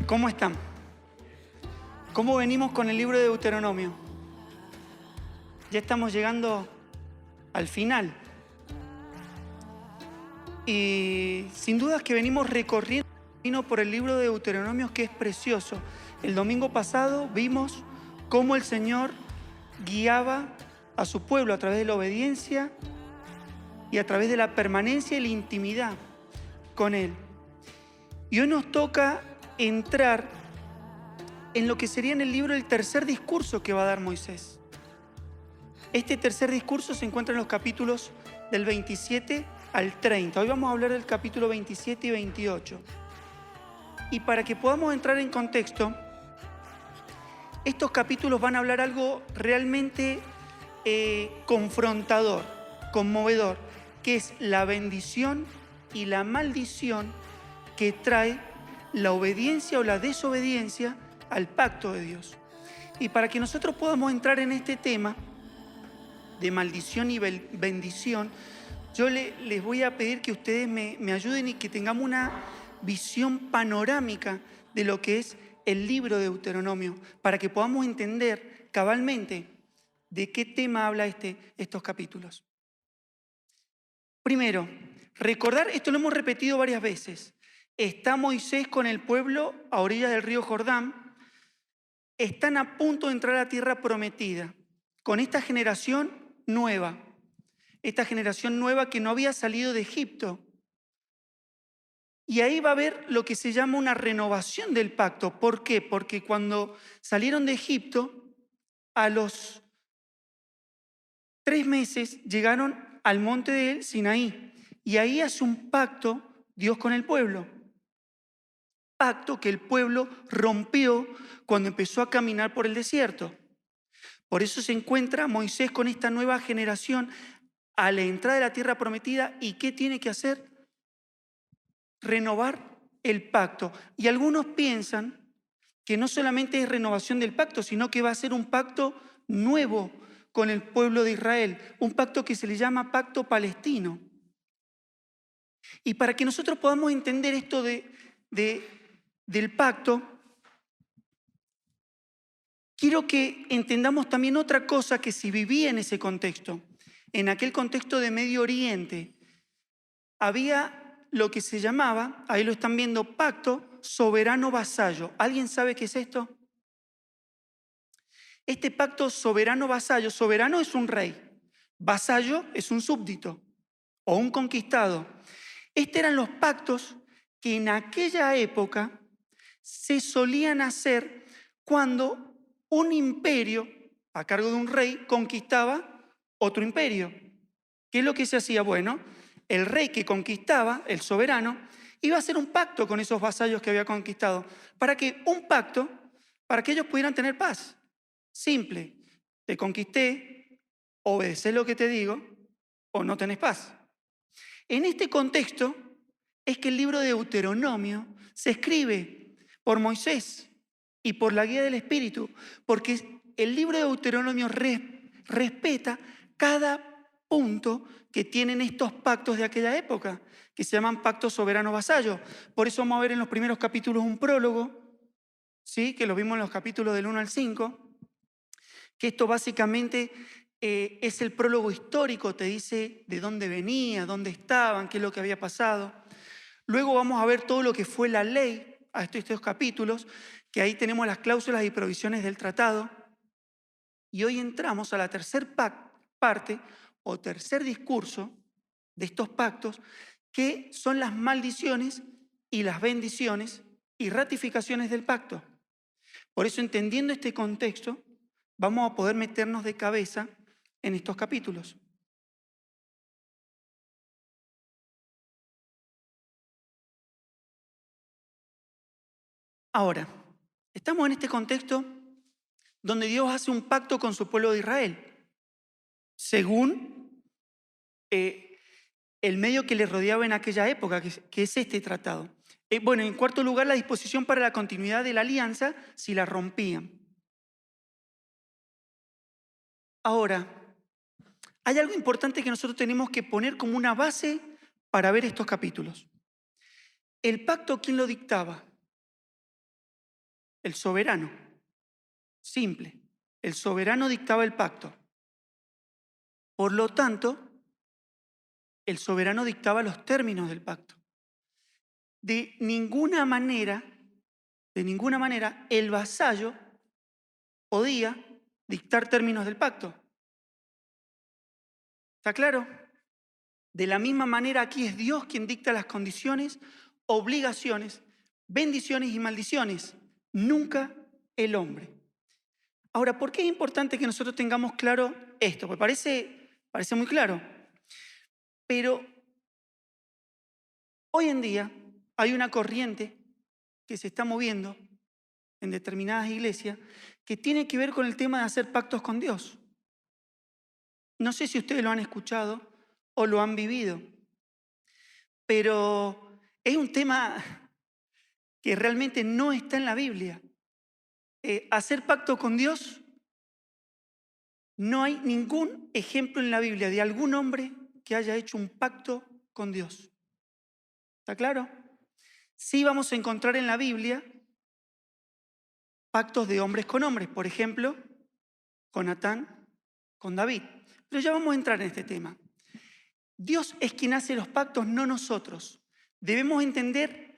¿Cómo están? ¿Cómo venimos con el libro de Deuteronomio? Ya estamos llegando al final. Y sin dudas que venimos recorriendo por el libro de Deuteronomio, que es precioso. El domingo pasado vimos cómo el Señor guiaba a su pueblo a través de la obediencia y a través de la permanencia y la intimidad con Él. Y hoy nos toca entrar en lo que sería en el libro el tercer discurso que va a dar Moisés. Este tercer discurso se encuentra en los capítulos del 27 al 30. Hoy vamos a hablar del capítulo 27 y 28. Y para que podamos entrar en contexto, estos capítulos van a hablar algo realmente confrontador, conmovedor, que es la bendición y la maldición que trae la obediencia o la desobediencia al pacto de Dios. Y para que nosotros podamos entrar en este tema de maldición y bendición, yo les voy a pedir que ustedes me ayuden y que tengamos una visión panorámica de lo que es el libro de Deuteronomio, para que podamos entender cabalmente de qué tema habla estos capítulos. Primero, recordar, esto lo hemos repetido varias veces, está Moisés con el pueblo a orillas del río Jordán, están a punto de entrar a la tierra prometida, con esta generación nueva que no había salido de Egipto. Y ahí va a haber lo que se llama una renovación del pacto. ¿Por qué? Porque cuando salieron de Egipto, a los 3 meses llegaron al monte de Sinaí. Y ahí hace un pacto Dios con el pueblo. Pacto que el pueblo rompió cuando empezó a caminar por el desierto. Por eso se encuentra Moisés con esta nueva generación a la entrada de la tierra prometida. ¿Y qué tiene que hacer? Renovar el pacto. Y algunos piensan que no solamente es renovación del pacto, sino que va a ser un pacto nuevo con el pueblo de Israel, un pacto que se le llama pacto palestino. Y para que nosotros podamos entender esto del pacto, quiero que entendamos también otra cosa que se vivía en ese contexto. En aquel contexto de Medio Oriente había lo que se llamaba, ahí lo están viendo, pacto soberano vasallo. ¿Alguien sabe qué es esto? Este pacto soberano vasallo, soberano es un rey, vasallo es un súbdito o un conquistado. Estos eran los pactos que en aquella época se solían hacer cuando un imperio, a cargo de un rey, conquistaba otro imperio. ¿Qué es lo que se hacía? Bueno, el rey que conquistaba, el soberano, iba a hacer un pacto con esos vasallos que había conquistado. ¿Para qué? Un pacto para que ellos pudieran tener paz. Simple. Te conquisté, obedeces lo que te digo o no tenés paz. En este contexto es que el libro de Deuteronomio se escribe por Moisés y por la guía del Espíritu, porque el libro de Deuteronomio respeta cada punto que tienen estos pactos de aquella época, que se llaman pactos soberanos vasallos. Por eso vamos a ver en los primeros capítulos un prólogo, ¿sí? Que lo vimos en los capítulos del 1 al 5, que esto básicamente es el prólogo histórico, te dice de dónde venía, dónde estaban, qué es lo que había pasado. Luego vamos a ver todo lo que fue la ley a estos capítulos, que ahí tenemos las cláusulas y provisiones del tratado. Y hoy entramos a la tercera parte o tercer discurso de estos pactos, que son las maldiciones y las bendiciones y ratificaciones del pacto. Por eso, entendiendo este contexto, vamos a poder meternos de cabeza en estos capítulos. Ahora, estamos en este contexto donde Dios hace un pacto con su pueblo de Israel, según el medio que les rodeaba en aquella época, que es este tratado. Bueno, en cuarto lugar, la disposición para la continuidad de la alianza si la rompían. Ahora, hay algo importante que nosotros tenemos que poner como una base para ver estos capítulos. ¿El pacto quién lo dictaba? El soberano. Simple. El soberano dictaba el pacto. Por lo tanto, el soberano dictaba los términos del pacto. De ninguna manera, el vasallo podía dictar términos del pacto. ¿Está claro? De la misma manera, aquí es Dios quien dicta las condiciones, obligaciones, bendiciones y maldiciones, nunca el hombre. Ahora, ¿por qué es importante que nosotros tengamos claro esto? Pues parece muy claro, pero hoy en día hay una corriente que se está moviendo en determinadas iglesias que tiene que ver con el tema de hacer pactos con Dios. No sé si ustedes lo han escuchado o lo han vivido, pero es un tema que realmente no está en la Biblia. Hacer pacto con Dios, no hay ningún ejemplo en la Biblia de algún hombre que haya hecho un pacto con Dios. ¿Está claro? Sí vamos a encontrar en la Biblia pactos de hombres con hombres, por ejemplo, con Natán, con David. Pero ya vamos a entrar en este tema. Dios es quien hace los pactos, no nosotros. Debemos entender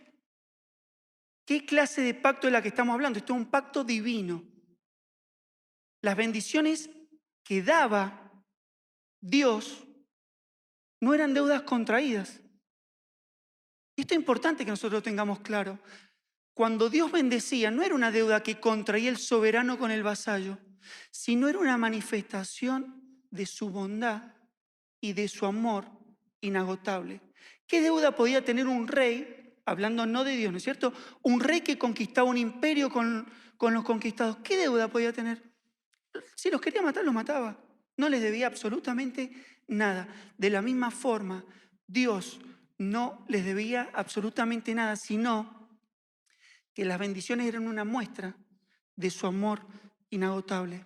qué clase de pacto es la que estamos hablando. Esto es un pacto divino. Las bendiciones que daba Dios no eran deudas contraídas. Esto es importante que nosotros lo tengamos claro. Cuando Dios bendecía, no era una deuda que contraía el soberano con el vasallo, sino era una manifestación de su bondad y de su amor inagotable. ¿Qué deuda podía tener un rey, hablando no de Dios, ¿no es cierto? Un rey que conquistaba un imperio con los conquistados. ¿Qué deuda podía tener? Si los quería matar, los mataba. No les debía absolutamente nada. De la misma forma, Dios no les debía absolutamente nada, sino que las bendiciones eran una muestra de su amor inagotable.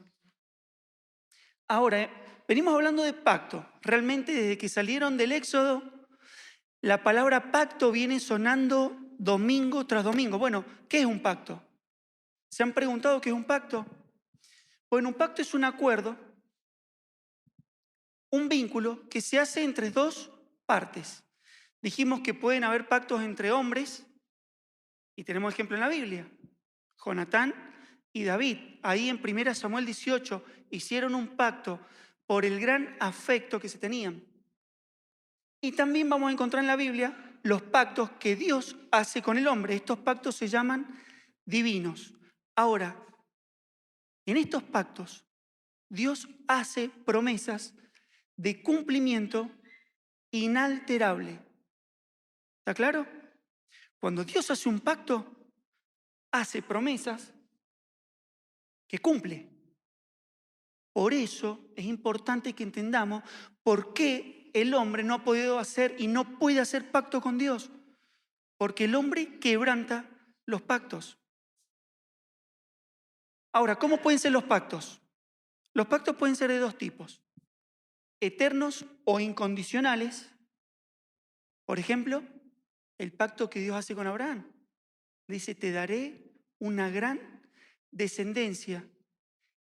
Ahora, venimos hablando de pacto. Realmente desde que salieron del Éxodo, la palabra pacto viene sonando domingo tras domingo. Bueno, ¿qué es un pacto? ¿Se han preguntado qué es un pacto? Bueno, un pacto es un acuerdo, un vínculo que se hace entre dos partes. Dijimos que pueden haber pactos entre hombres y tenemos ejemplo en la Biblia. Jonatán y David, ahí en 1 Samuel 18, hicieron un pacto por el gran afecto que se tenían. Y también vamos a encontrar en la Biblia los pactos que Dios hace con el hombre. Estos pactos se llaman divinos. Ahora, en estos pactos, Dios hace promesas de cumplimiento inalterable. ¿Está claro? Cuando Dios hace un pacto, hace promesas que cumple. Por eso es importante que entendamos por qué el hombre no ha podido hacer y no puede hacer pacto con Dios. Porque el hombre quebranta los pactos. Ahora, ¿cómo pueden ser los pactos? Los pactos pueden ser de dos tipos: eternos o incondicionales. Por ejemplo, el pacto que Dios hace con Abraham. Dice, te daré una gran descendencia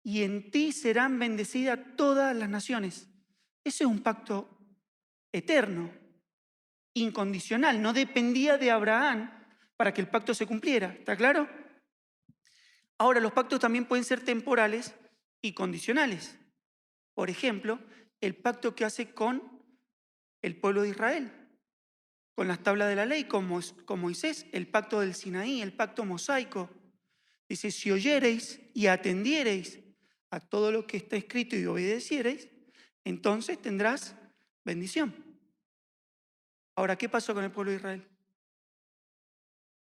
y en ti serán bendecidas todas las naciones. Ese es un pacto eterno, incondicional, no dependía de Abraham para que el pacto se cumpliera. ¿Está claro? Ahora, los pactos también pueden ser temporales y condicionales. Por ejemplo, el pacto que hace con el pueblo de Israel, con las tablas de la ley, con Moisés, el pacto del Sinaí, el pacto mosaico. Dice, si oyereis y atendiereis a todo lo que está escrito y obedeciereis, entonces tendrás bendición. Ahora, ¿qué pasó con el pueblo de Israel?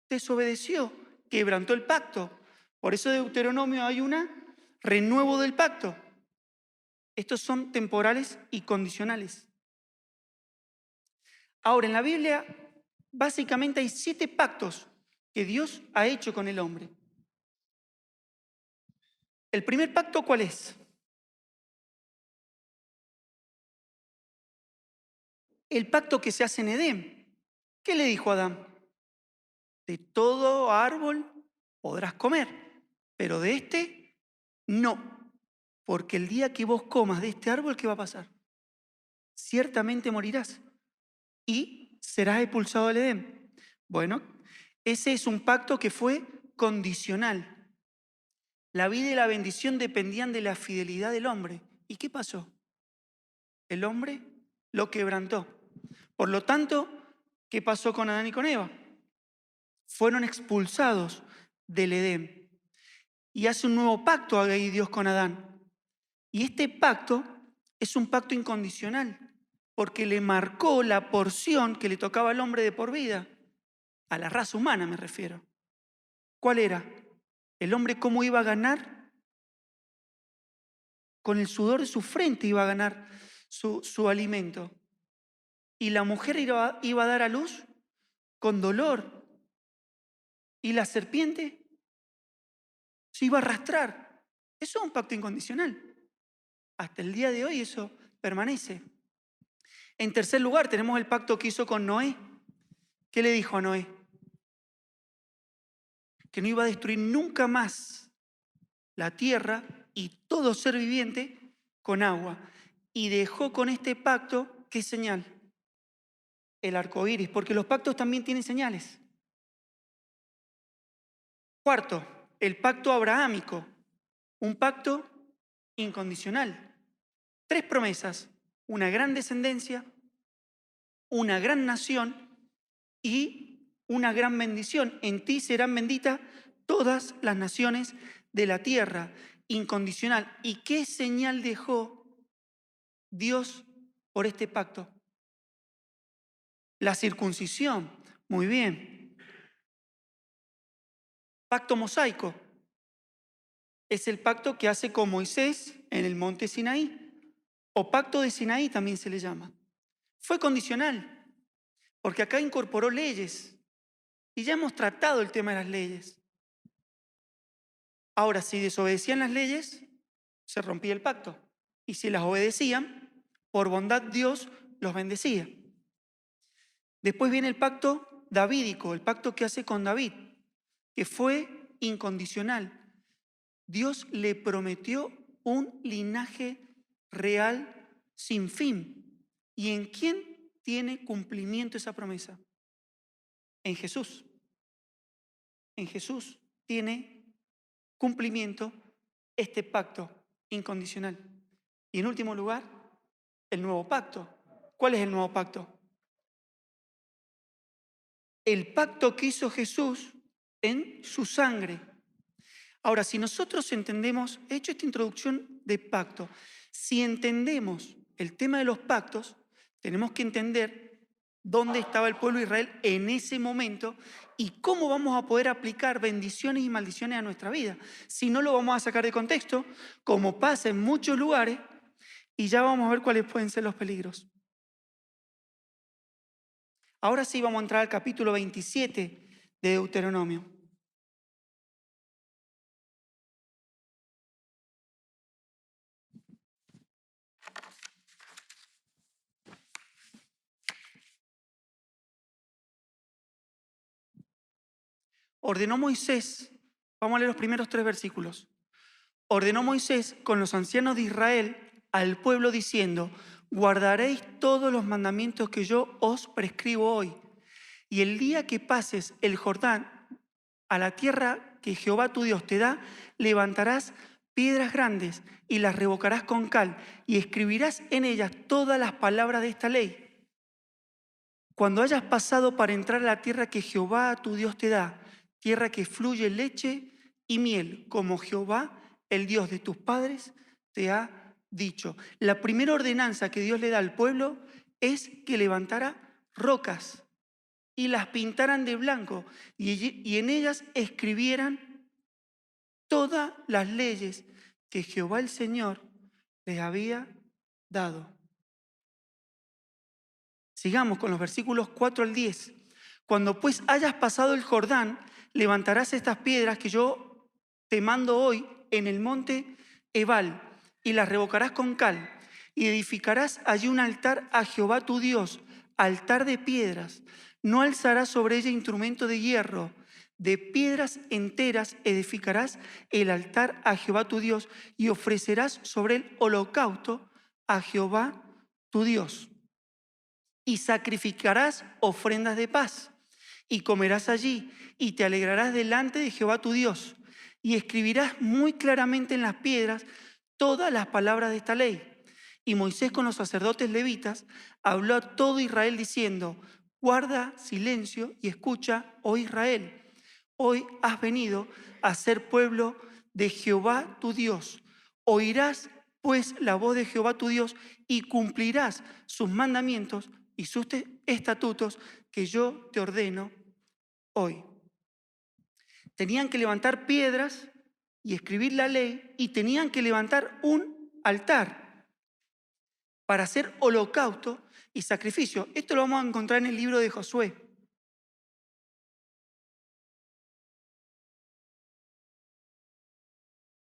Desobedeció, quebrantó el pacto. Por eso de Deuteronomio hay un renuevo del pacto. Estos son temporales y condicionales. Ahora, en la Biblia, básicamente hay 7 pactos que Dios ha hecho con el hombre. ¿El primer pacto cuál es? El pacto que se hace en Edén. ¿Qué le dijo a Adán? De todo árbol podrás comer, pero de este no, porque el día que vos comas de este árbol, ¿qué va a pasar? Ciertamente morirás y serás expulsado del Edén. Bueno, ese es un pacto que fue condicional. La vida y la bendición dependían de la fidelidad del hombre. ¿Y qué pasó? El hombre lo quebrantó. Por lo tanto, ¿qué pasó con Adán y con Eva? Fueron expulsados del Edén. Y hace un nuevo pacto ahí Dios con Adán. Y este pacto es un pacto incondicional, porque le marcó la porción que le tocaba al hombre de por vida, a la raza humana me refiero. ¿Cuál era? El hombre cómo iba a ganar, con el sudor de su frente iba a ganar su alimento. Y la mujer iba a dar a luz con dolor. Y la serpiente se iba a arrastrar. Eso es un pacto incondicional. Hasta el día de hoy eso permanece. En tercer lugar, tenemos el pacto que hizo con Noé. ¿Qué le dijo a Noé? Que no iba a destruir nunca más la tierra y todo ser viviente con agua. Y dejó con este pacto, ¿qué señal? El arco iris, porque los pactos también tienen señales. Cuarto, el pacto abrahámico, un pacto incondicional. 3 promesas, una gran descendencia, una gran nación y una gran bendición. En ti serán benditas todas las naciones de la tierra, incondicional. ¿Y qué señal dejó Dios por este pacto? La circuncisión. Muy bien. Pacto mosaico. Es el pacto que hace con Moisés en el monte Sinaí, o pacto de Sinaí también se le llama. Fue condicional, porque acá incorporó leyes, y ya hemos tratado el tema de las leyes. Ahora, si desobedecían las leyes, se rompía el pacto, y si las obedecían, por bondad Dios los bendecía. Después viene el pacto davídico, el pacto que hace con David, que fue incondicional. Dios le prometió un linaje real sin fin. ¿Y en quién tiene cumplimiento esa promesa? En Jesús. En Jesús tiene cumplimiento este pacto incondicional. Y en último lugar, el nuevo pacto. ¿Cuál es el nuevo pacto? El pacto que hizo Jesús en su sangre. Ahora, si nosotros entendemos, he hecho esta introducción de pacto, si entendemos el tema de los pactos, tenemos que entender dónde estaba el pueblo de Israel en ese momento y cómo vamos a poder aplicar bendiciones y maldiciones a nuestra vida. Si no, lo vamos a sacar de contexto, como pasa en muchos lugares, y ya vamos a ver cuáles pueden ser los peligros. Ahora sí vamos a entrar al capítulo 27 de Deuteronomio. Ordenó Moisés, vamos a leer los primeros 3 versículos. Ordenó Moisés con los ancianos de Israel al pueblo diciendo: guardaréis todos los mandamientos que yo os prescribo hoy. Y el día que pases el Jordán a la tierra que Jehová tu Dios te da, levantarás piedras grandes y las revocarás con cal y escribirás en ellas todas las palabras de esta ley. Cuando hayas pasado para entrar a la tierra que Jehová tu Dios te da, tierra que fluye leche y miel, como Jehová, el Dios de tus padres, te ha dicho. La primera ordenanza que Dios le da al pueblo es que levantara rocas y las pintaran de blanco y en ellas escribieran todas las leyes que Jehová el Señor les había dado. Sigamos con los versículos 4 al 10. Cuando pues hayas pasado el Jordán, levantarás estas piedras que yo te mando hoy en el monte Ebal, y las revocarás con cal, y edificarás allí un altar a Jehová tu Dios, altar de piedras. No alzarás sobre ella instrumento de hierro, de piedras enteras edificarás el altar a Jehová tu Dios, y ofrecerás sobre él holocausto a Jehová tu Dios. Y sacrificarás ofrendas de paz, y comerás allí, y te alegrarás delante de Jehová tu Dios, y escribirás muy claramente en las piedras todas las palabras de esta ley. Y Moisés con los sacerdotes levitas habló a todo Israel diciendo: guarda silencio y escucha, oh Israel. Hoy has venido a ser pueblo de Jehová tu Dios. Oirás pues la voz de Jehová tu Dios y cumplirás sus mandamientos y sus estatutos que yo te ordeno hoy. Tenían que levantar piedras y escribir la ley, y tenían que levantar un altar para hacer holocausto y sacrificio. Esto lo vamos a encontrar en el libro de Josué.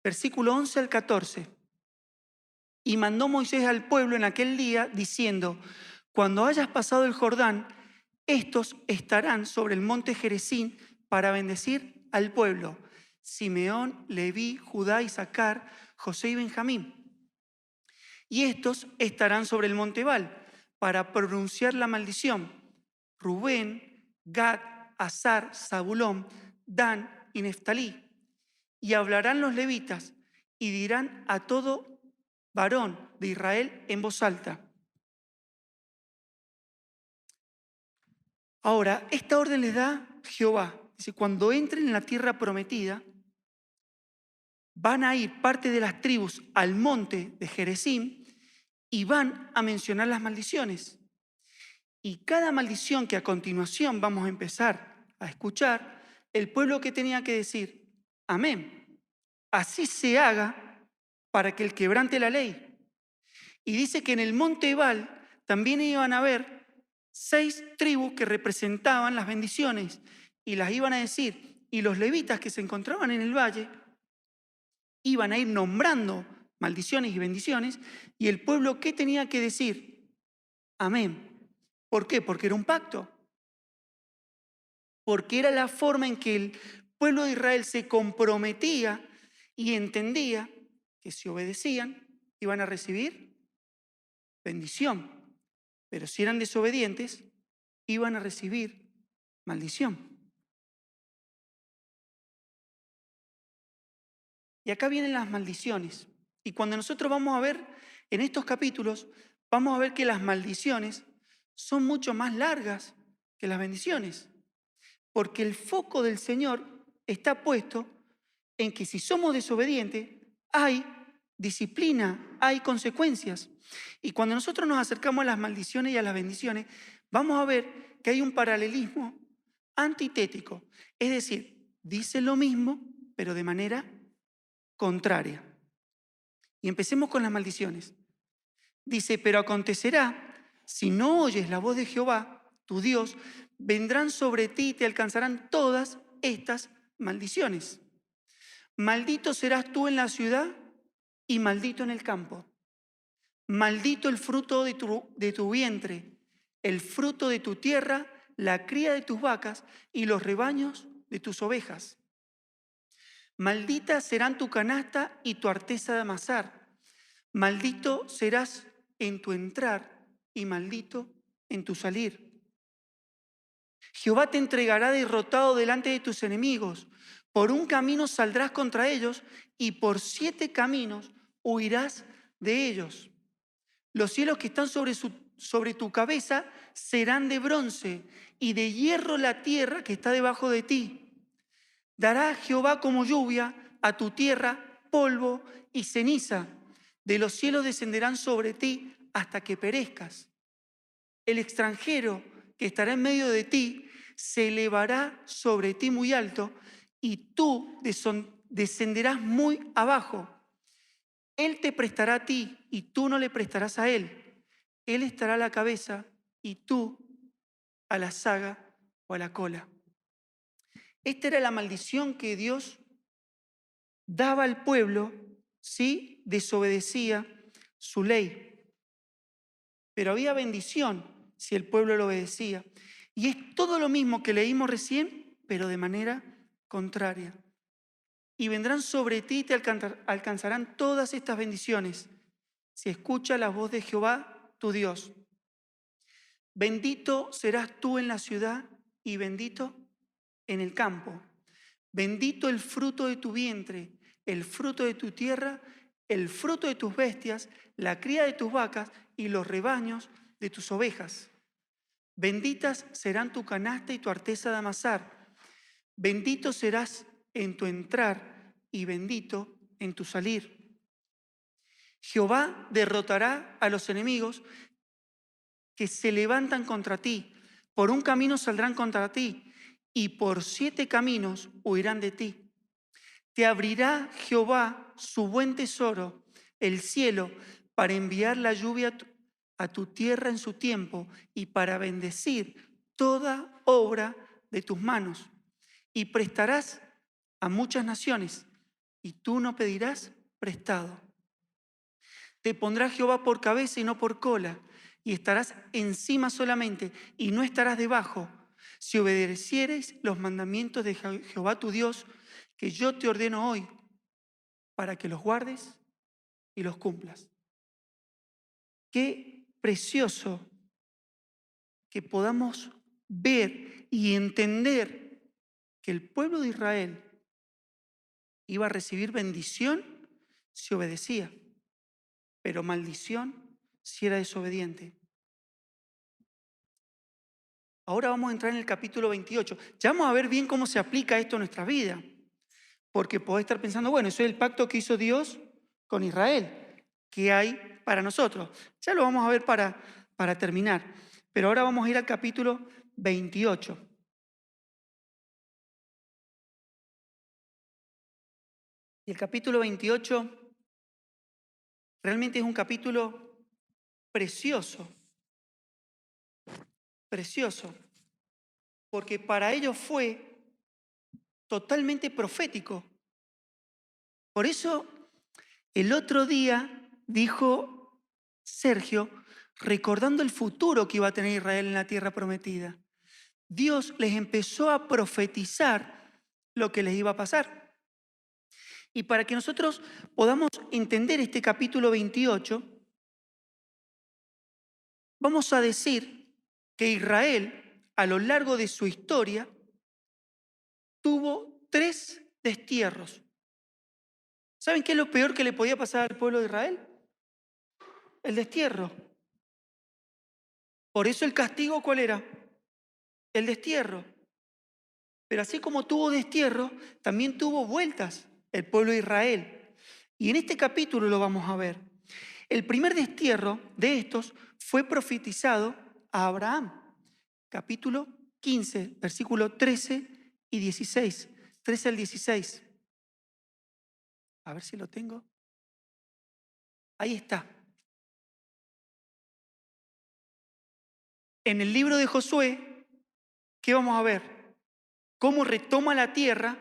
Versículo 11 al 14. Y mandó Moisés al pueblo en aquel día diciendo: cuando hayas pasado el Jordán, estos estarán sobre el monte Gerizim para bendecir al pueblo: Simeón, Leví, Judá, Isaacar, José y Benjamín. Y estos estarán sobre el monte Ebal para pronunciar la maldición: Rubén, Gad, Asar, Zabulón, Dan y Neftalí. Y hablarán los levitas y dirán a todo varón de Israel en voz alta. Ahora, esta orden les da Jehová. Dice: cuando entren en la tierra prometida, van a ir parte de las tribus al monte de Gerizim y van a mencionar las maldiciones. Y cada maldición que a continuación vamos a empezar a escuchar, el pueblo que tenía que decir: amén, así se haga, para que el quebrante la ley. Y dice que en el monte Ebal también iban a haber 6 tribus que representaban las bendiciones y las iban a decir. Y los levitas que se encontraban en el valle iban a ir nombrando maldiciones y bendiciones. Y el pueblo, ¿qué tenía que decir? Amén. ¿Por qué? Porque era un pacto. Porque era la forma en que el pueblo de Israel se comprometía y entendía que si obedecían iban a recibir bendición. Pero si eran desobedientes, iban a recibir maldición. Y acá vienen las maldiciones. Y cuando nosotros vamos a ver en estos capítulos, vamos a ver que las maldiciones son mucho más largas que las bendiciones. Porque el foco del Señor está puesto en que si somos desobedientes, hay disciplina, hay consecuencias. Y cuando nosotros nos acercamos a las maldiciones y a las bendiciones, vamos a ver que hay un paralelismo antitético. Es decir, dice lo mismo, pero de manera contraria. Y empecemos con las maldiciones. Dice: pero acontecerá, si no oyes la voz de Jehová, tu Dios, vendrán sobre ti y te alcanzarán todas estas maldiciones. Maldito serás tú en la ciudad y maldito en el campo. Maldito el fruto de tu vientre, el fruto de tu tierra, la cría de tus vacas y los rebaños de tus ovejas. Maldita serán tu canasta y tu arteza de amasar. Maldito serás en tu entrar y maldito en tu salir. Jehová te entregará derrotado delante de tus enemigos. Por un camino saldrás contra ellos y por 7 caminos huirás de ellos. Los cielos que están sobre tu cabeza serán de bronce y de hierro la tierra que está debajo de ti. Dará Jehová como lluvia a tu tierra polvo y ceniza. De los cielos descenderán sobre ti hasta que perezcas. El extranjero que estará en medio de ti se elevará sobre ti muy alto y tú descenderás muy abajo. Él te prestará a ti y tú no le prestarás a él. Él estará a la cabeza y tú a la saga o a la cola. Esta era la maldición que Dios daba al pueblo si desobedecía su ley. Pero había bendición si el pueblo lo obedecía. Y es todo lo mismo que leímos recién, pero de manera contraria. Y vendrán sobre ti y te alcanzarán todas estas bendiciones si escuchas la voz de Jehová, tu Dios. Bendito serás tú en la ciudad y bendito en el campo. Bendito el fruto de tu vientre, el fruto de tu tierra, el fruto de tus bestias, la cría de tus vacas y los rebaños de tus ovejas. Benditas serán tu canasta y tu arteza de amasar. Bendito serás en tu entrar y bendito en tu salir. Jehová derrotará a los enemigos que se levantan contra ti. Por un camino saldrán contra ti y por 7 caminos huirán de ti. Te abrirá Jehová su buen tesoro, el cielo, para enviar la lluvia a tu tierra en su tiempo y para bendecir toda obra de tus manos. Y prestarás a muchas naciones y tú no pedirás prestado. Te pondrá Jehová por cabeza y no por cola, y estarás encima solamente y no estarás debajo, si obedecieres los mandamientos de Jehová tu Dios, que yo te ordeno hoy, para que los guardes y los cumplas. Qué precioso que podamos ver y entender que el pueblo de Israel iba a recibir bendición si obedecía, pero maldición si era desobediente. Ahora vamos a entrar en el capítulo 28. Ya vamos a ver bien cómo se aplica esto a nuestra vida. Porque podés estar pensando, bueno, eso es el pacto que hizo Dios con Israel. ¿Qué hay para nosotros? Ya lo vamos a ver para terminar. Pero ahora vamos a ir al capítulo 28. Y el capítulo 28 realmente es un capítulo precioso. Precioso. Porque para ellos fue totalmente profético. Por eso, el otro día dijo Sergio, recordando el futuro que iba a tener Israel en la tierra prometida, Dios les empezó a profetizar lo que les iba a pasar. Y para que nosotros podamos entender este capítulo 28, vamos a decir que Israel, a lo largo de su historia, tuvo 3 destierros. ¿Saben qué es lo peor que le podía pasar al pueblo de Israel? El destierro. Por eso el castigo, ¿cuál era? El destierro. Pero así como tuvo destierro, también tuvo vueltas el pueblo de Israel. Y en este capítulo lo vamos a ver. El primer destierro de estos fue profetizado a Abraham. Capítulo 15, versículo 13 y 16. 13 al 16. A ver si lo tengo. Ahí está. En el libro de Josué, ¿qué vamos a ver? Cómo retoma la tierra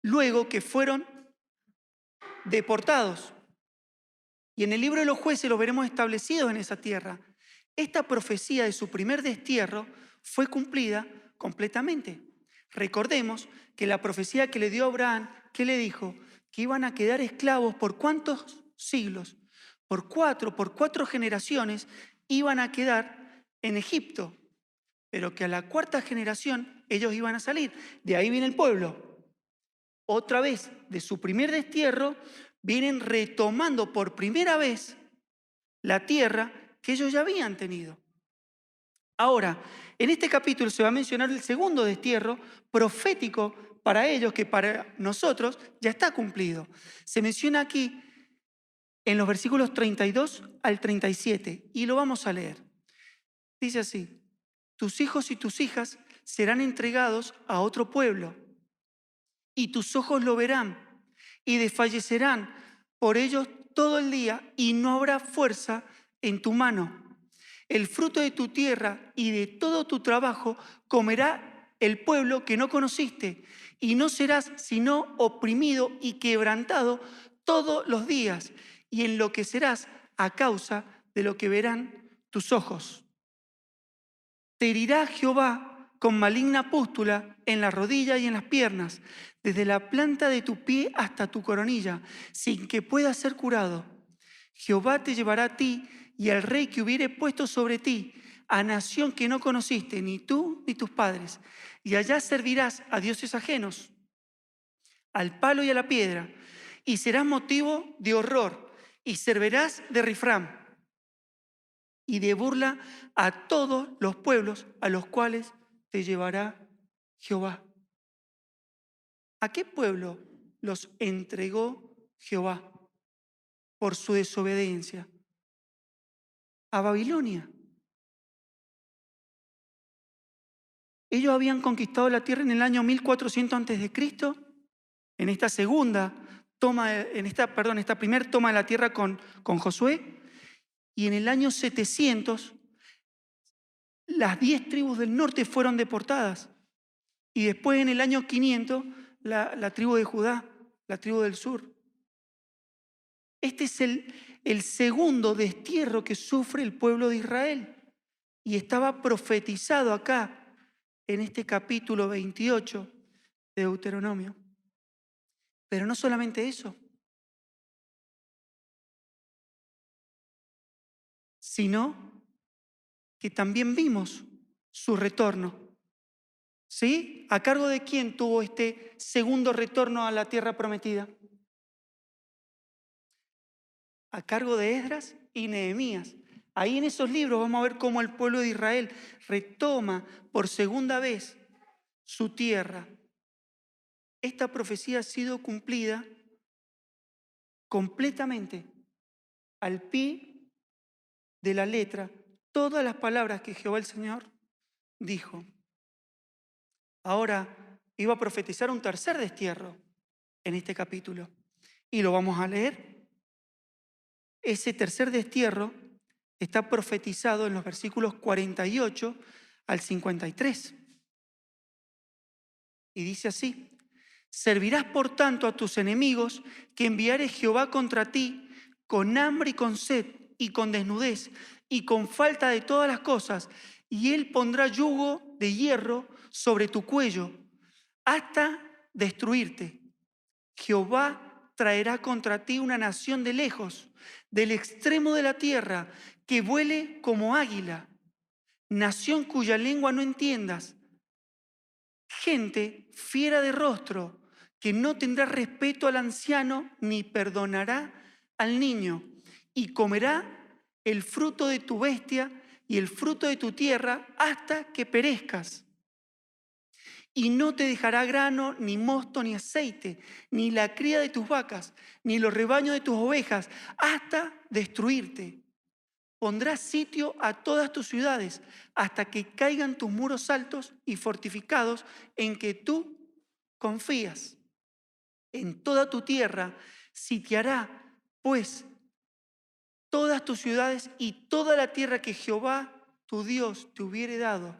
luego que fueron deportados. Y en el libro de los jueces los veremos establecidos en esa tierra. Esta profecía de su primer destierro fue cumplida completamente. Recordemos que la profecía que le dio a Abraham, ¿qué le dijo? Que iban a quedar esclavos por ¿cuántos siglos? Por cuatro generaciones iban a quedar en Egipto, pero que a la 4ª generación ellos iban a salir. De ahí viene el pueblo. Otra vez, de su primer destierro, vienen retomando por primera vez la tierra que ellos ya habían tenido. Ahora, en este capítulo se va a mencionar el segundo destierro profético para ellos, que para nosotros ya está cumplido. Se menciona aquí en los versículos 32 al 37 y lo vamos a leer. Dice así: tus hijos y tus hijas serán entregados a otro pueblo, y tus ojos lo verán, y desfallecerán por ellos todo el día, y no habrá fuerza en tu mano. el fruto de tu tierra y de todo tu trabajo comerá el pueblo que no conociste, y no serás sino oprimido y quebrantado todos los días, y enloquecerás a causa de lo que verán tus ojos. Te herirá Jehová con maligna pústula en la rodilla y en las piernas, desde la planta de tu pie hasta tu coronilla, sin que puedas ser curado. Jehová te llevará a ti y al rey que hubiere puesto sobre ti, a nación que no conociste, ni tú ni tus padres, y allá servirás a dioses ajenos, al palo y a la piedra, y serás motivo de horror, y servirás de refrán y de burla a todos los pueblos a los cuales te llevará Jehová. ¿A qué pueblo los entregó Jehová por su desobediencia? A Babilonia. Ellos habían conquistado la tierra en el año 1400 a.C., en esta esta primera toma de la tierra con Josué, y en el año 700 las 10 tribus del norte fueron deportadas, y después en el año 500 la tribu de Judá, la tribu del sur. Este es el segundo destierro que sufre el pueblo de Israel, y estaba profetizado acá en este capítulo 28 de Deuteronomio. Pero no solamente eso, sino que también vimos su retorno. ¿Sí? ¿A cargo de quién tuvo este segundo retorno a la tierra prometida? A cargo de Esdras y Nehemías. Ahí en esos libros vamos a ver cómo el pueblo de Israel retoma por segunda vez su tierra. Esta profecía ha sido cumplida completamente al pie de la letra, todas las palabras que Jehová el Señor dijo. Ahora iba a profetizar un tercer destierro en este capítulo, y lo vamos a leer. Ese tercer destierro está profetizado en los versículos 48 al 53. Y dice así: servirás por tanto a tus enemigos que enviare Jehová contra ti con hambre y con sed y con desnudez y con falta de todas las cosas, y él pondrá yugo de hierro sobre tu cuello hasta destruirte. Jehová traerá contra ti una nación de lejos, del extremo de la tierra, que vuele como águila, nación cuya lengua no entiendas, gente fiera de rostro, que no tendrá respeto al anciano ni perdonará al niño, y comerá el fruto de tu bestia y el fruto de tu tierra hasta que perezcas. Y no te dejará grano, ni mosto, ni aceite, ni la cría de tus vacas, ni los rebaños de tus ovejas, hasta destruirte. Pondrás sitio a todas tus ciudades, hasta que caigan tus muros altos y fortificados en que tú confías. En toda tu tierra sitiará, pues, todas tus ciudades y toda la tierra que Jehová, tu Dios, te hubiere dado.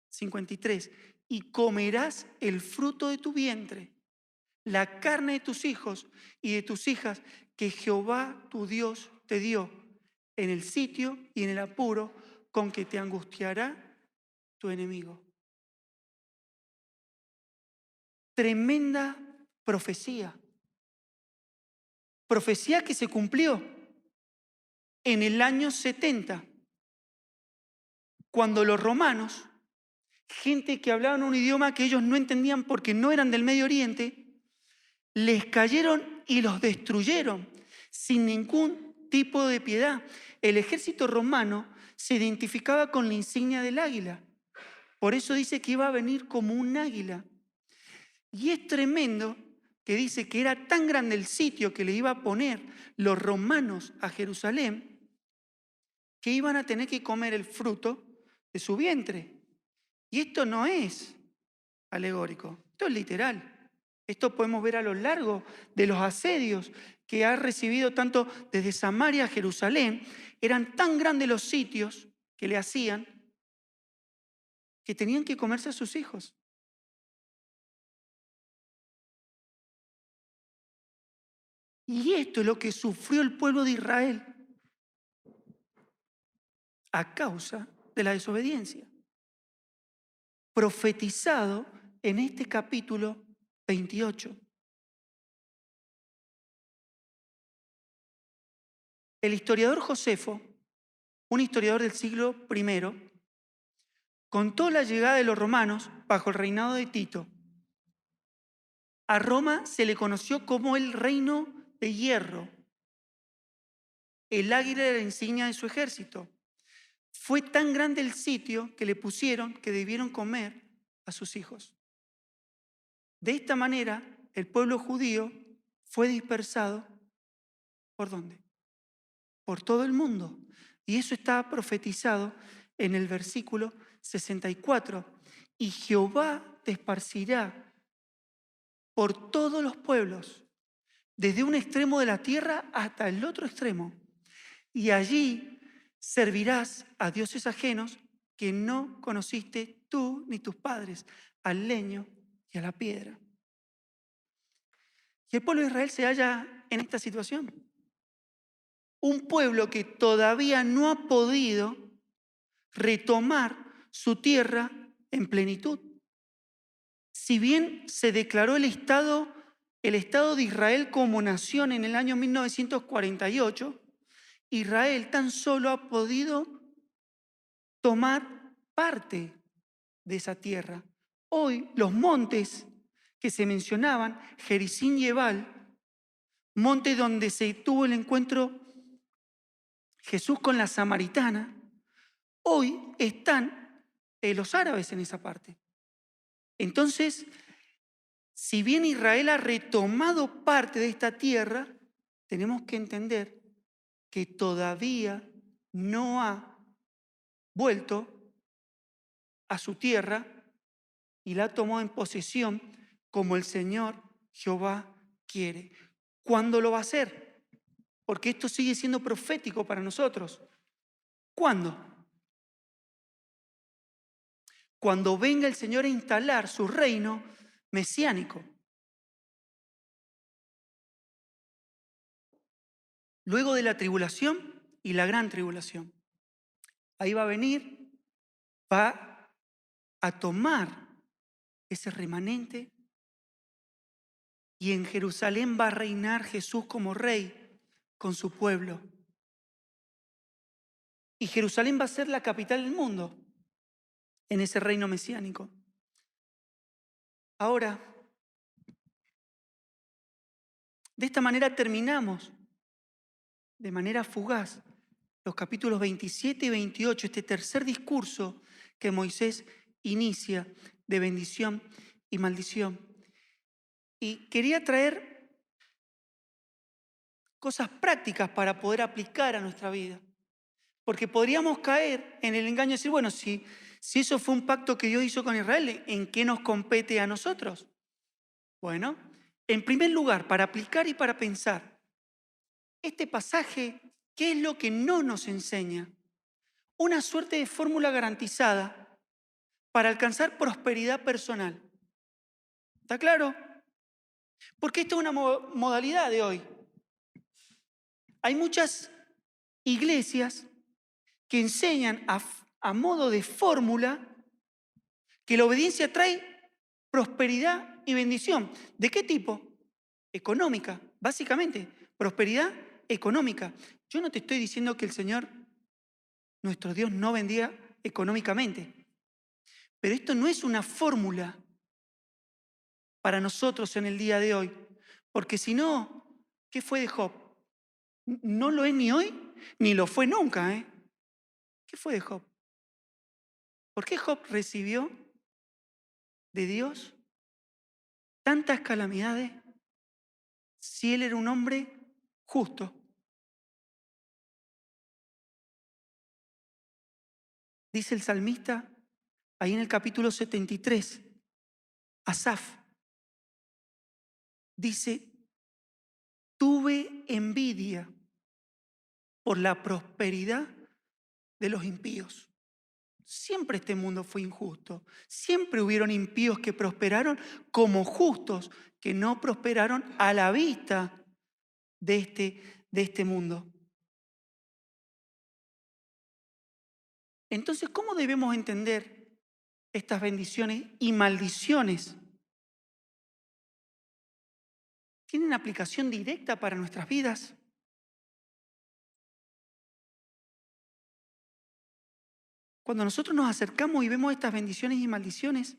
53. Y comerás el fruto de tu vientre, la carne de tus hijos y de tus hijas que Jehová tu Dios te dio, en el sitio y en el apuro con que te angustiará tu enemigo. Tremenda profecía. Profecía que se cumplió en el año 70, cuando los romanos, gente que hablaban un idioma que ellos no entendían porque no eran del Medio Oriente, les cayeron y los destruyeron sin ningún tipo de piedad. El ejército romano se identificaba con la insignia del águila. Por eso dice que iba a venir como un águila. Y es tremendo que dice que era tan grande el sitio que le iba a poner los romanos a Jerusalén, que iban a tener que comer el fruto de su vientre. Y esto no es alegórico, esto es literal. Esto podemos ver a lo largo de los asedios que ha recibido tanto desde Samaria a Jerusalén. Eran tan grandes los sitios que le hacían que tenían que comerse a sus hijos. Y esto es lo que sufrió el pueblo de Israel a causa de la desobediencia. Profetizado en este capítulo 28. El historiador Josefo, un historiador del siglo I, contó la llegada de los romanos bajo el reinado de Tito. A Roma se le conoció como el reino de hierro. El águila era la insignia de su ejército. Fue tan grande el sitio que le pusieron que debieron comer a sus hijos. De esta manera, el pueblo judío fue dispersado, ¿por dónde? Por todo el mundo. Y eso está profetizado en el versículo 64. Y Jehová te esparcirá por todos los pueblos, desde un extremo de la tierra hasta el otro extremo. Y allí servirás a dioses ajenos que no conociste tú ni tus padres, al leño y a la piedra. Y el pueblo de Israel se halla en esta situación. Un pueblo que todavía no ha podido retomar su tierra en plenitud. Si bien se declaró el Estado de Israel como nación en el año 1948, Israel tan solo ha podido tomar parte de esa tierra. Hoy los montes que se mencionaban, Gerizim y Ebal, monte donde se tuvo el encuentro Jesús con la samaritana, hoy están los árabes en esa parte. Entonces, si bien Israel ha retomado parte de esta tierra, tenemos que entender que todavía no ha vuelto a su tierra y la tomó en posesión como el Señor Jehová quiere. ¿Cuándo lo va a hacer? Porque esto sigue siendo profético para nosotros. ¿Cuándo? Cuando venga el Señor a instalar su reino mesiánico. Luego de la tribulación y la gran tribulación. Ahí va a venir, va a tomar ese remanente y en Jerusalén va a reinar Jesús como rey con su pueblo. Y Jerusalén va a ser la capital del mundo en ese reino mesiánico. Ahora, de esta manera terminamos, de manera fugaz, los capítulos 27 y 28, este tercer discurso que Moisés inicia de bendición y maldición. Y quería traer cosas prácticas para poder aplicar a nuestra vida. Porque podríamos caer en el engaño de decir, bueno, si eso fue un pacto que Dios hizo con Israel, ¿en qué nos compete a nosotros? Bueno, en primer lugar, para aplicar y para pensar, este pasaje, ¿qué es lo que no nos enseña? Una suerte de fórmula garantizada para alcanzar prosperidad personal. ¿Está claro? Porque esta es una modalidad de hoy. Hay muchas iglesias que enseñan a modo de fórmula que la obediencia trae prosperidad y bendición. ¿De qué tipo? Económica, básicamente. Prosperidad económica. Yo no te estoy diciendo que el Señor, nuestro Dios, no bendiga económicamente. Pero esto no es una fórmula para nosotros en el día de hoy. Porque si no, ¿qué fue de Job? No lo es ni hoy, ni lo fue nunca, ¿eh? ¿Qué fue de Job? ¿Por qué Job recibió de Dios tantas calamidades si él era un hombre justo? Dice el salmista ahí en el capítulo 73, Asaf, dice, tuve envidia por la prosperidad de los impíos. Siempre este mundo fue injusto. Siempre hubieron impíos que prosperaron como justos, que no prosperaron a la vista de este mundo. Entonces, ¿cómo debemos entender estas bendiciones y maldiciones? ¿Tienen aplicación directa para nuestras vidas? Cuando nosotros nos acercamos y vemos estas bendiciones y maldiciones,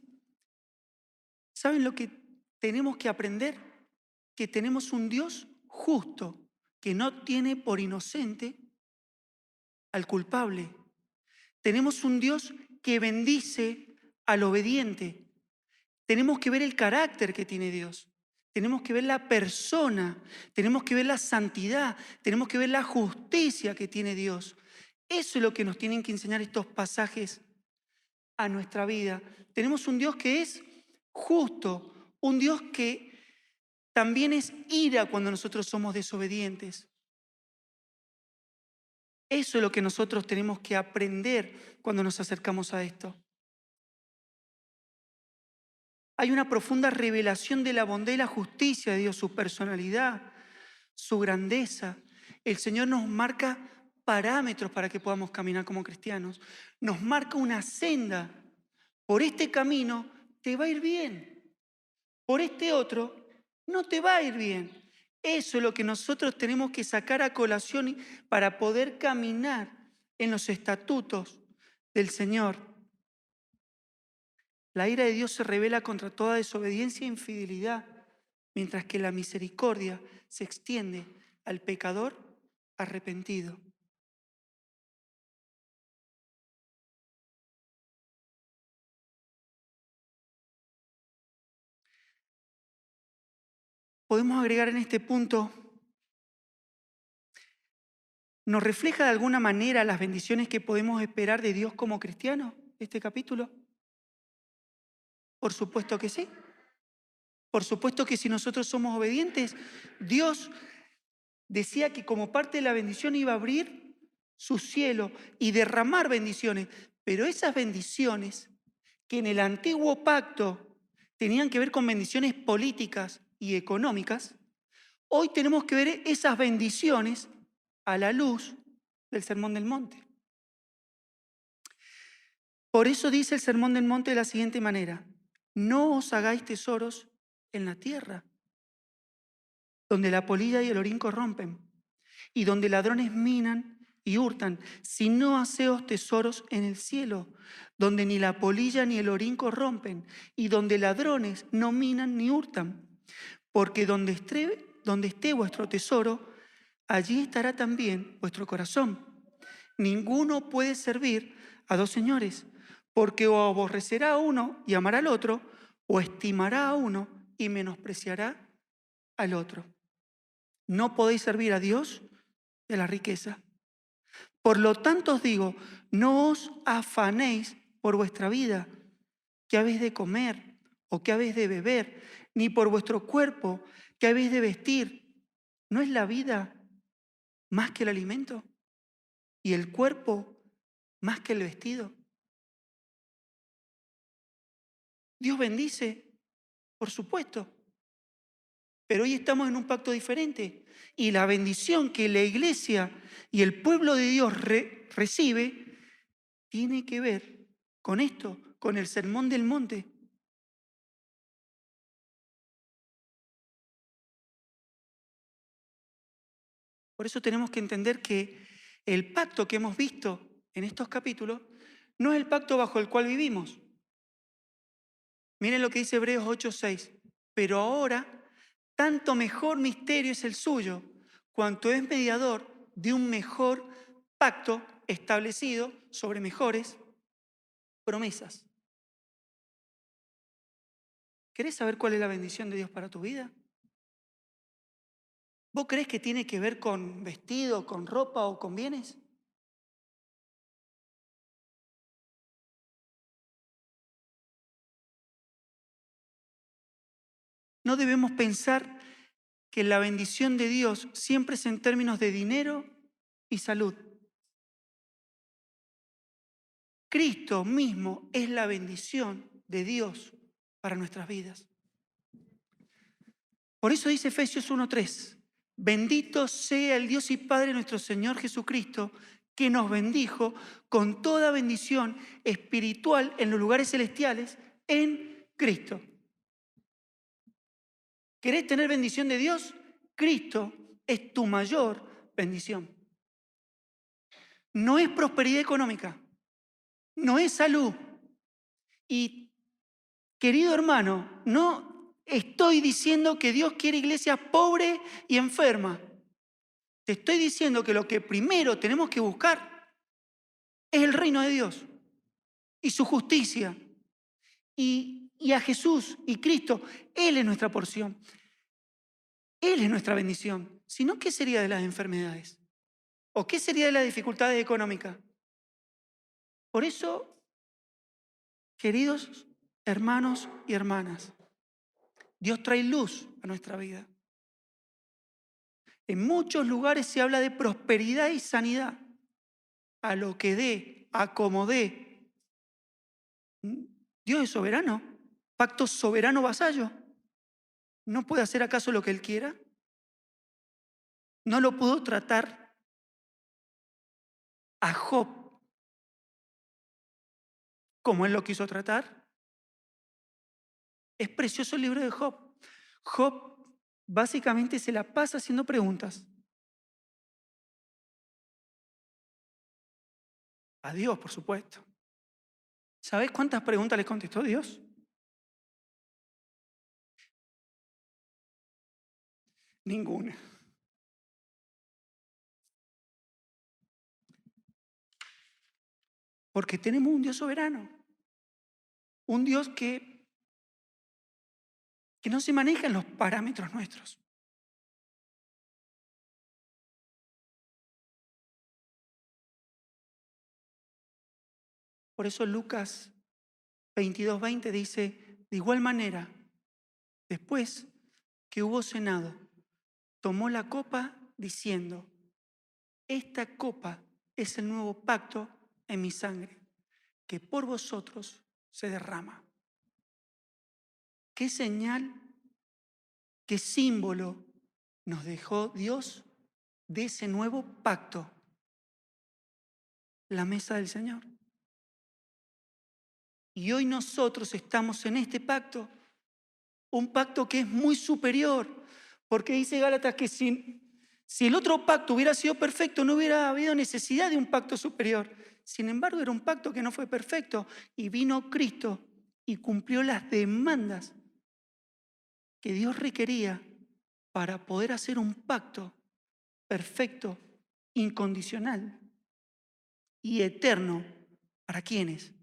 ¿saben lo que tenemos que aprender? Que tenemos un Dios justo, que no tiene por inocente al culpable. Tenemos un Dios que bendice al obediente. Tenemos que ver el carácter que tiene Dios. Tenemos que ver la persona, tenemos que ver la santidad, tenemos que ver la justicia que tiene Dios. Eso es lo que nos tienen que enseñar estos pasajes a nuestra vida. Tenemos un Dios que es justo, un Dios que también es ira cuando nosotros somos desobedientes. Eso es lo que nosotros tenemos que aprender cuando nos acercamos a esto. Hay una profunda revelación de la bondad y la justicia de Dios, su personalidad, su grandeza. El Señor nos marca parámetros para que podamos caminar como cristianos. Nos marca una senda. Por este camino te va a ir bien. Por este otro no te va a ir bien. Eso es lo que nosotros tenemos que sacar a colación para poder caminar en los estatutos del Señor. La ira de Dios se revela contra toda desobediencia e infidelidad, mientras que la misericordia se extiende al pecador arrepentido. Podemos agregar en este punto, ¿nos refleja de alguna manera las bendiciones que podemos esperar de Dios como cristianos, este capítulo? Por supuesto que sí. Por supuesto que si nosotros somos obedientes, Dios decía que como parte de la bendición iba a abrir su cielo y derramar bendiciones. Pero esas bendiciones que en el antiguo pacto tenían que ver con bendiciones políticas y económicas, hoy tenemos que ver esas bendiciones a la luz del Sermón del Monte. Por eso dice el Sermón del Monte de la siguiente manera: no os hagáis tesoros en la tierra, donde la polilla y el orín corrompen, y donde ladrones minan y hurtan, sino haceos tesoros en el cielo, donde ni la polilla ni el orín corrompen, y donde ladrones no minan ni hurtan. Porque donde esté vuestro tesoro, allí estará también vuestro corazón. Ninguno puede servir a dos señores, porque o aborrecerá a uno y amará al otro, o estimará a uno y menospreciará al otro. No podéis servir a Dios y a la riqueza. Por lo tanto os digo, no os afanéis por vuestra vida, qué habéis de comer o qué habéis de beber, ni por vuestro cuerpo, qué habéis de vestir. ¿No es la vida más que el alimento y el cuerpo más que el vestido? Dios bendice, por supuesto, pero hoy estamos en un pacto diferente y la bendición que la iglesia y el pueblo de Dios recibe tiene que ver con esto, con el Sermón del Monte. Por eso tenemos que entender que el pacto que hemos visto en estos capítulos no es el pacto bajo el cual vivimos. Miren lo que dice Hebreos 8:6. Pero ahora, tanto mejor misterio es el suyo, cuanto es mediador de un mejor pacto establecido sobre mejores promesas. ¿Querés saber cuál es la bendición de Dios para tu vida? ¿Vos creés que tiene que ver con vestido, con ropa o con bienes? No debemos pensar que la bendición de Dios siempre es en términos de dinero y salud. Cristo mismo es la bendición de Dios para nuestras vidas. Por eso dice Efesios 1:3, bendito sea el Dios y Padre de nuestro Señor Jesucristo, que nos bendijo con toda bendición espiritual en los lugares celestiales en Cristo. ¿Querés tener bendición de Dios? Cristo es tu mayor bendición. No es prosperidad económica, no es salud. Y, querido hermano, no estoy diciendo que Dios quiere iglesias pobres y enfermas. Te estoy diciendo que lo que primero tenemos que buscar es el reino de Dios y su justicia. Y a Jesús y Cristo, Él es nuestra porción. Él es nuestra bendición. Si no, ¿qué sería de las enfermedades? ¿O qué sería de las dificultades económicas? Por eso, queridos hermanos y hermanas, Dios trae luz a nuestra vida. En muchos lugares se habla de prosperidad y sanidad. A lo que dé, a como dé. Dios es soberano. Pacto soberano vasallo. ¿No puede hacer acaso lo que Él quiera? ¿No lo pudo tratar a Job como Él lo quiso tratar? Es precioso el libro de Job. Job básicamente se la pasa haciendo preguntas. A Dios, por supuesto. ¿Sabés cuántas preguntas le contestó Dios? Ninguna. Porque tenemos un Dios soberano. Un Dios que no se maneja en los parámetros nuestros. Por eso Lucas 22:20 dice, de igual manera, después que hubo cenado, tomó la copa diciendo, esta copa es el nuevo pacto en mi sangre, que por vosotros se derrama. ¿Qué señal, qué símbolo nos dejó Dios de ese nuevo pacto? La mesa del Señor. Y hoy nosotros estamos en este pacto, un pacto que es muy superior, porque dice Gálatas que si el otro pacto hubiera sido perfecto, no hubiera habido necesidad de un pacto superior. Sin embargo, era un pacto que no fue perfecto y vino Cristo y cumplió las demandas que Dios requería para poder hacer un pacto perfecto, incondicional y eterno. ¿Para quiénes?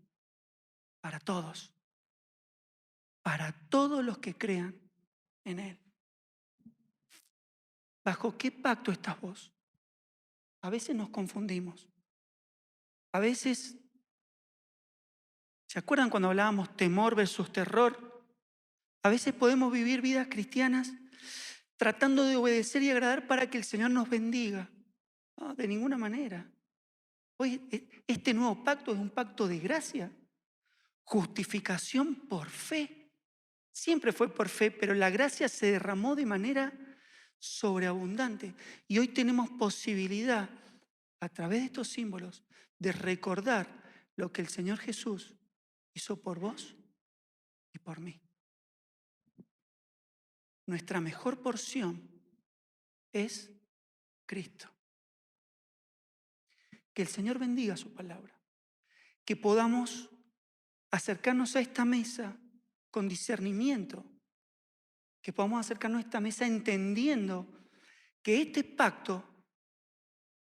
Para todos. Para todos los que crean en Él. ¿Bajo qué pacto estás vos? A veces nos confundimos. A veces, ¿se acuerdan cuando hablábamos temor versus terror? A veces podemos vivir vidas cristianas tratando de obedecer y agradar para que el Señor nos bendiga. No, de ninguna manera. Hoy este nuevo pacto es un pacto de gracia. Justificación por fe. Siempre fue por fe, pero la gracia se derramó de manera sobreabundante. Y hoy tenemos posibilidad, a través de estos símbolos, de recordar lo que el Señor Jesús hizo por vos y por mí. Nuestra mejor porción es Cristo. Que el Señor bendiga su palabra. Que podamos acercarnos a esta mesa con discernimiento. Que podamos acercarnos a esta mesa entendiendo que este pacto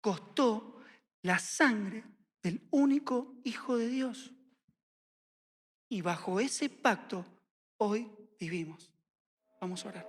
costó la sangre del único Hijo de Dios. Y bajo ese pacto hoy vivimos. Vamos a orar.